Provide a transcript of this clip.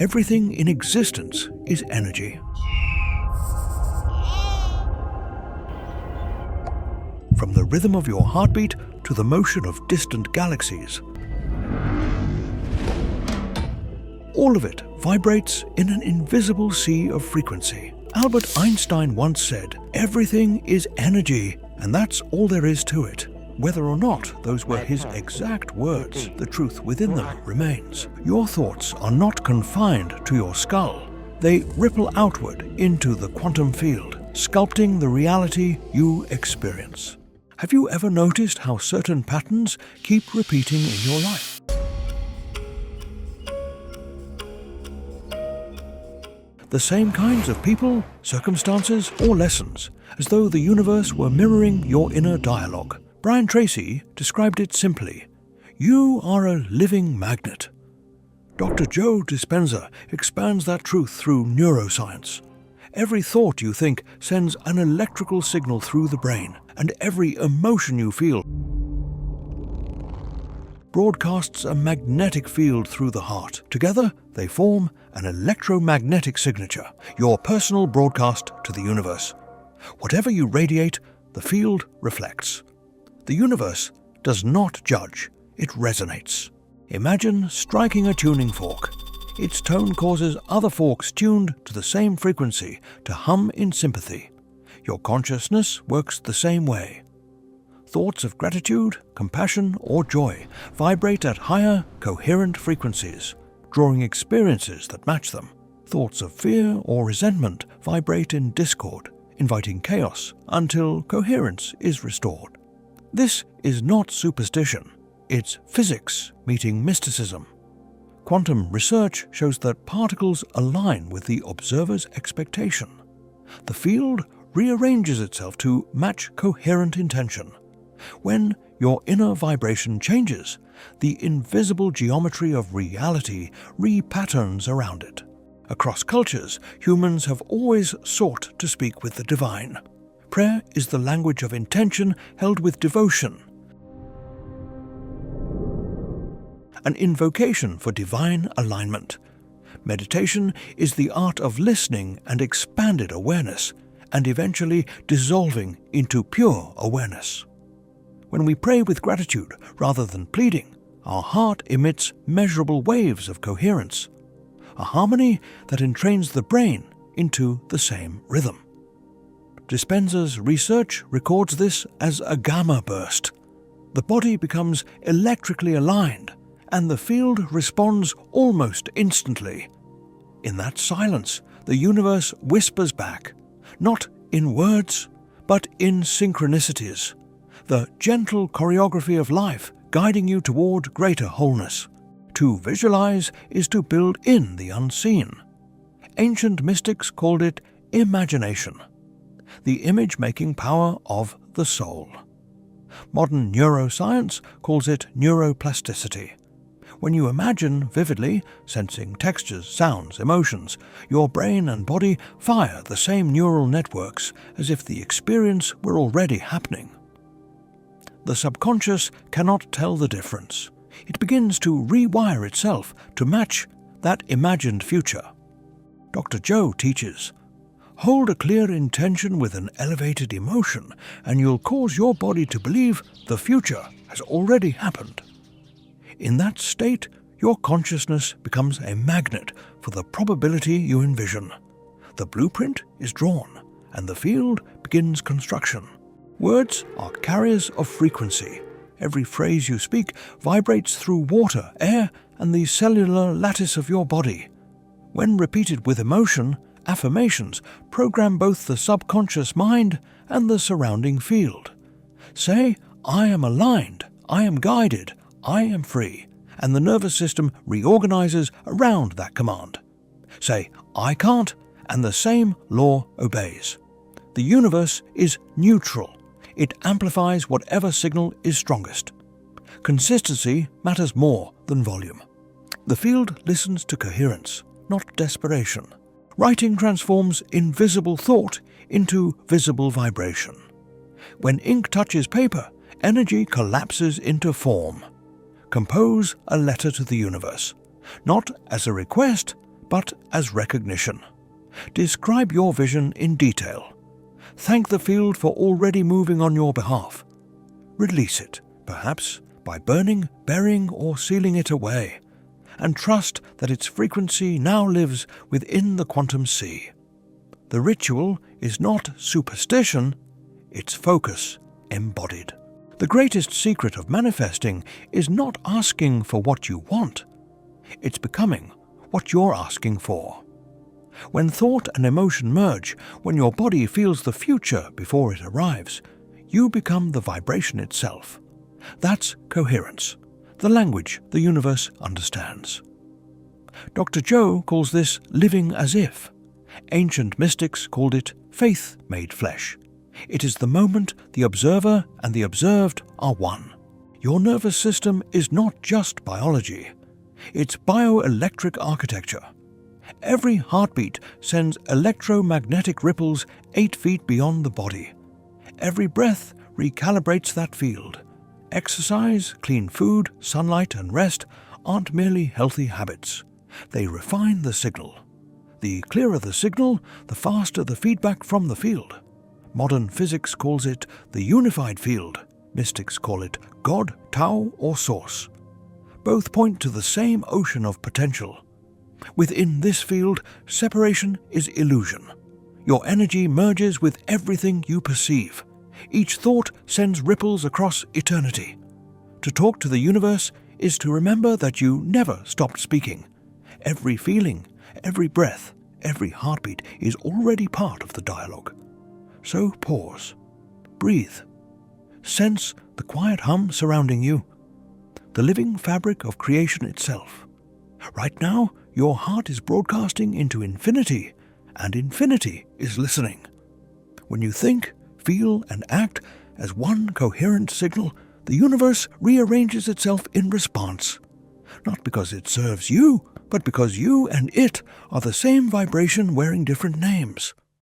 Everything in existence is energy. From the rhythm of your heartbeat to the motion of distant galaxies, all of it vibrates in an invisible sea of frequency. Albert Einstein once said, "Everything is energy, and that's all there is to it." Whether or not those were his exact words, the truth within them remains. Your thoughts are not confined to your skull. They ripple outward into the quantum field, sculpting the reality you experience. Have you ever noticed how certain patterns keep repeating in your life? The same kinds of people, circumstances, or lessons, as though the universe were mirroring your inner dialogue. Brian Tracy described it simply: you are a living magnet. Dr. Joe Dispenza expands that truth through neuroscience. Every thought you think sends an electrical signal through the brain, and every emotion you feel broadcasts a magnetic field through the heart. Together, they form an electromagnetic signature, your personal broadcast to the universe. Whatever you radiate, the field reflects. The universe does not judge, it resonates. Imagine striking a tuning fork. Its tone causes other forks tuned to the same frequency to hum in sympathy. Your consciousness works the same way. Thoughts of gratitude, compassion, or joy vibrate at higher, coherent frequencies, drawing experiences that match them. Thoughts of fear or resentment vibrate in discord, inviting chaos until coherence is restored. This is not superstition, it's physics meeting mysticism. Quantum research shows that particles align with the observer's expectation. The field rearranges itself to match coherent intention. When your inner vibration changes, the invisible geometry of reality repatterns around it. Across cultures, humans have always sought to speak with the divine. Prayer is the language of intention held with devotion, an invocation for divine alignment. Meditation is the art of listening and expanded awareness, and eventually dissolving into pure awareness. When we pray with gratitude rather than pleading, our heart emits measurable waves of coherence, a harmony that entrains the brain into the same rhythm. Dispenza's research records this as a gamma burst. The body becomes electrically aligned, and the field responds almost instantly. In that silence, the universe whispers back, not in words, but in synchronicities, the gentle choreography of life guiding you toward greater wholeness. To visualize is to build in the unseen. Ancient mystics called it imagination, the image-making power of the soul. Modern neuroscience calls it neuroplasticity. When you imagine vividly, sensing textures, sounds, emotions, your brain and body fire the same neural networks as if the experience were already happening. The subconscious cannot tell the difference. It begins to rewire itself to match that imagined future. Dr. Joe teaches, hold a clear intention with an elevated emotion, and you'll cause your body to believe the future has already happened. In that state, your consciousness becomes a magnet for the probability you envision. The blueprint is drawn, and the field begins construction. Words are carriers of frequency. Every phrase you speak vibrates through water, air, and the cellular lattice of your body. When repeated with emotion, affirmations program both the subconscious mind and the surrounding field. Say, I am aligned, I am guided, I am free, and the nervous system reorganizes around that command. Say, I can't, and the same law obeys. The universe is neutral. It amplifies whatever signal is strongest. Consistency matters more than volume. The field listens to coherence, not desperation. Writing transforms invisible thought into visible vibration. When ink touches paper, energy collapses into form. Compose a letter to the universe, not as a request, but as recognition. Describe your vision in detail. Thank the field for already moving on your behalf. Release it, perhaps by burning, burying, or sealing it away, and trust that its frequency now lives within the quantum sea. The ritual is not superstition, it's focus embodied. The greatest secret of manifesting is not asking for what you want, it's becoming what you're asking for. When thought and emotion merge, when your body feels the future before it arrives, you become the vibration itself. That's coherence, the language the universe understands. Dr. Joe calls this living as if. Ancient mystics called it faith made flesh. It is the moment the observer and the observed are one. Your nervous system is not just biology. It's bioelectric architecture. Every heartbeat sends electromagnetic ripples 8 feet beyond the body. Every breath recalibrates that field. Exercise, clean food, sunlight, and rest aren't merely healthy habits. They refine the signal. The clearer the signal, the faster the feedback from the field. Modern physics calls it the unified field. Mystics call it God, Tao, or Source. Both point to the same ocean of potential. Within this field, separation is illusion. Your energy merges with everything you perceive. Each thought sends ripples across eternity. To talk to the universe is to remember that you never stopped speaking. Every feeling, every breath, every heartbeat is already part of the dialogue. So pause, breathe, sense the quiet hum surrounding you, the living fabric of creation itself. Right now, your heart is broadcasting into infinity, and infinity is listening. When you think, feel, and act as one coherent signal, the universe rearranges itself in response. Not because it serves you, but because you and it are the same vibration wearing different names.